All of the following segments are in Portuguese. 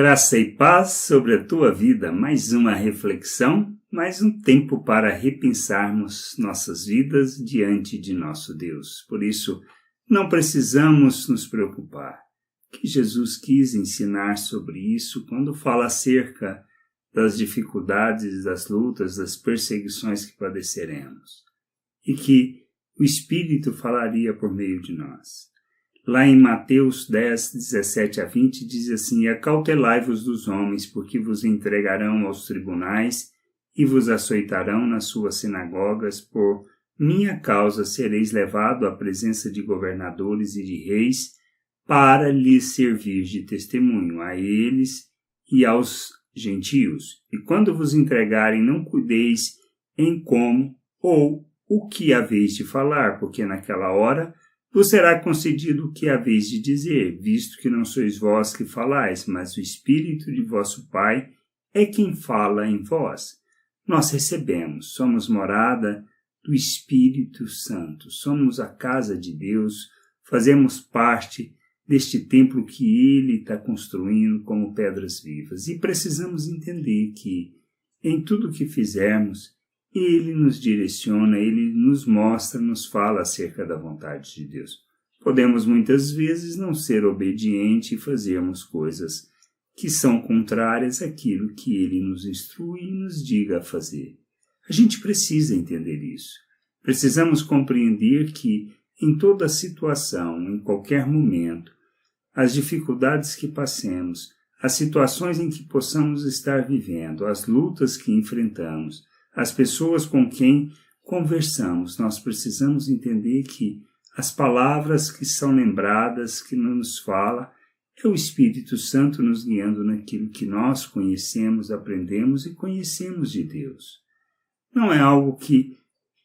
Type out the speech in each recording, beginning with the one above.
Graça e paz sobre a tua vida, mais uma reflexão, mais um tempo para repensarmos nossas vidas diante de nosso Deus. Por isso, não precisamos nos preocupar. Que Jesus quis ensinar sobre isso quando fala acerca das dificuldades, das lutas, das perseguições que padeceremos. E que o Espírito falaria por meio de nós. Lá em Mateus 10, 17 a 20, diz assim: Acautelai-vos dos homens, porque vos entregarão aos tribunais e vos açoitarão nas suas sinagogas. Por minha causa sereis levado à presença de governadores e de reis, para lhes servir de testemunho a eles e aos gentios. E quando vos entregarem, não cuideis em como ou o que haveis de falar, porque naquela hora vos será concedido o que haveis de dizer, visto que não sois vós que falais, mas o Espírito de vosso Pai é quem fala em vós. Nós recebemos, somos morada do Espírito Santo, somos a casa de Deus, fazemos parte deste templo que Ele está construindo como pedras vivas. E precisamos entender que em tudo que fizermos, Ele nos direciona, Ele nos mostra, nos fala acerca da vontade de Deus. Podemos muitas vezes não ser obedientes e fazermos coisas que são contrárias àquilo que Ele nos instrui e nos diga a fazer. A gente precisa entender isso. Precisamos compreender que em toda situação, em qualquer momento, as dificuldades que passemos, as situações em que possamos estar vivendo, as lutas que enfrentamos, as pessoas com quem conversamos, nós precisamos entender que as palavras que são lembradas, que nos fala, é o Espírito Santo nos guiando naquilo que nós conhecemos, aprendemos e conhecemos de Deus. Não é algo que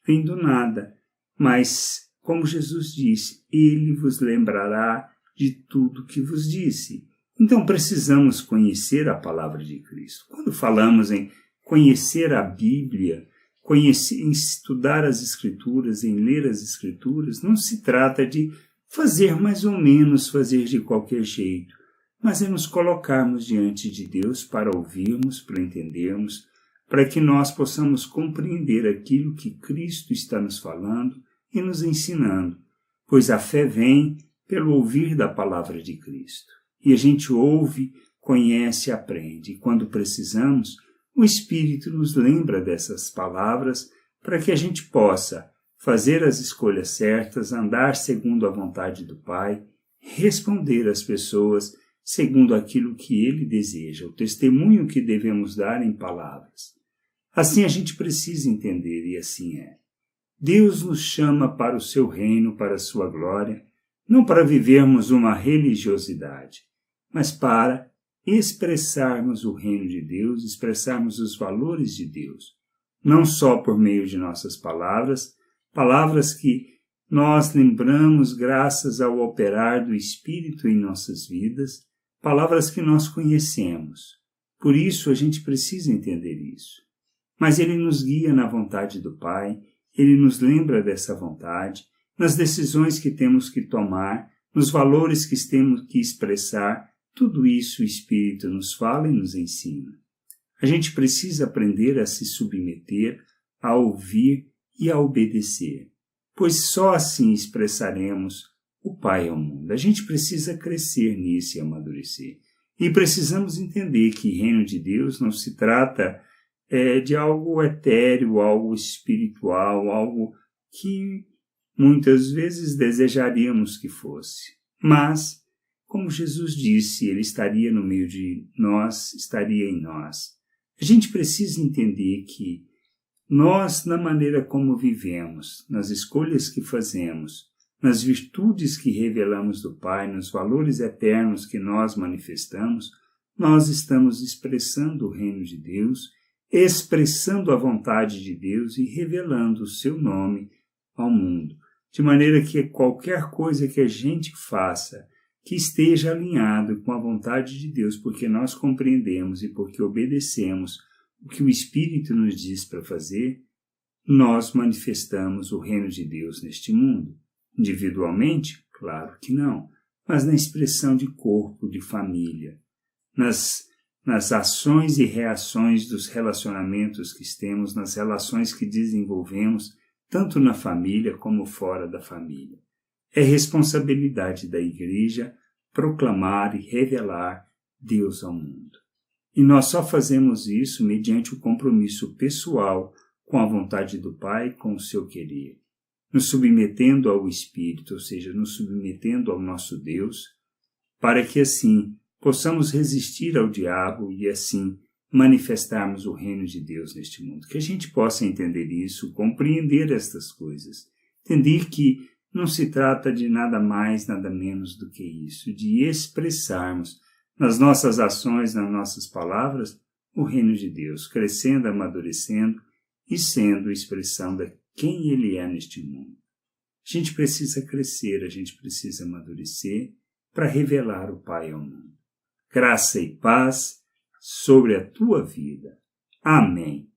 vem do nada, mas, como Jesus disse, Ele vos lembrará de tudo que vos disse. Então precisamos conhecer a palavra de Cristo. Quando falamos em conhecer a Bíblia, em estudar as Escrituras, em ler as Escrituras, não se trata de fazer mais ou menos, fazer de qualquer jeito, mas é nos colocarmos diante de Deus para ouvirmos, para entendermos, para que nós possamos compreender aquilo que Cristo está nos falando e nos ensinando, pois a fé vem pelo ouvir da palavra de Cristo. E a gente ouve, conhece e aprende. E quando precisamos, o Espírito nos lembra dessas palavras para que a gente possa fazer as escolhas certas, andar segundo a vontade do Pai, responder às pessoas segundo aquilo que Ele deseja, o testemunho que devemos dar em palavras. Assim a gente precisa entender, e assim é. Deus nos chama para o seu reino, para a sua glória, não para vivermos uma religiosidade, mas para expressarmos o reino de Deus, expressarmos os valores de Deus, não só por meio de nossas palavras, palavras que nós lembramos graças ao operar do Espírito em nossas vidas, palavras que nós conhecemos. Por isso a gente precisa entender isso. Mas Ele nos guia na vontade do Pai, Ele nos lembra dessa vontade, nas decisões que temos que tomar, nos valores que temos que expressar, tudo isso o Espírito nos fala e nos ensina. A gente precisa aprender a se submeter, a ouvir e a obedecer, pois só assim expressaremos o Pai ao mundo. A gente precisa crescer nisso e amadurecer. E precisamos entender que reino de Deus não se trata de algo etéreo, algo espiritual, algo que muitas vezes desejaríamos que fosse. Mas, como Jesus disse, Ele estaria no meio de nós, estaria em nós. A gente precisa entender que nós, na maneira como vivemos, nas escolhas que fazemos, nas virtudes que revelamos do Pai, nos valores eternos que nós manifestamos, nós estamos expressando o reino de Deus, expressando a vontade de Deus e revelando o seu nome ao mundo. De maneira que qualquer coisa que a gente faça, que esteja alinhado com a vontade de Deus, porque nós compreendemos e porque obedecemos o que o Espírito nos diz para fazer, nós manifestamos o reino de Deus neste mundo. Individualmente? Claro que não, mas na expressão de corpo, de família, nas ações e reações dos relacionamentos que temos, nas relações que desenvolvemos, tanto na família como fora da família. É responsabilidade da Igreja proclamar e revelar Deus ao mundo. E nós só fazemos isso mediante o compromisso pessoal com a vontade do Pai, com o seu querer, nos submetendo ao Espírito, ou seja, nos submetendo ao nosso Deus, para que assim possamos resistir ao diabo e assim manifestarmos o reino de Deus neste mundo. Que a gente possa entender isso, compreender estas coisas, entender que não se trata de nada mais, nada menos do que isso, de expressarmos nas nossas ações, nas nossas palavras, o reino de Deus, crescendo, amadurecendo e sendo expressão de quem Ele é neste mundo. A gente precisa crescer, a gente precisa amadurecer para revelar o Pai ao mundo. Graça e paz sobre a tua vida. Amém.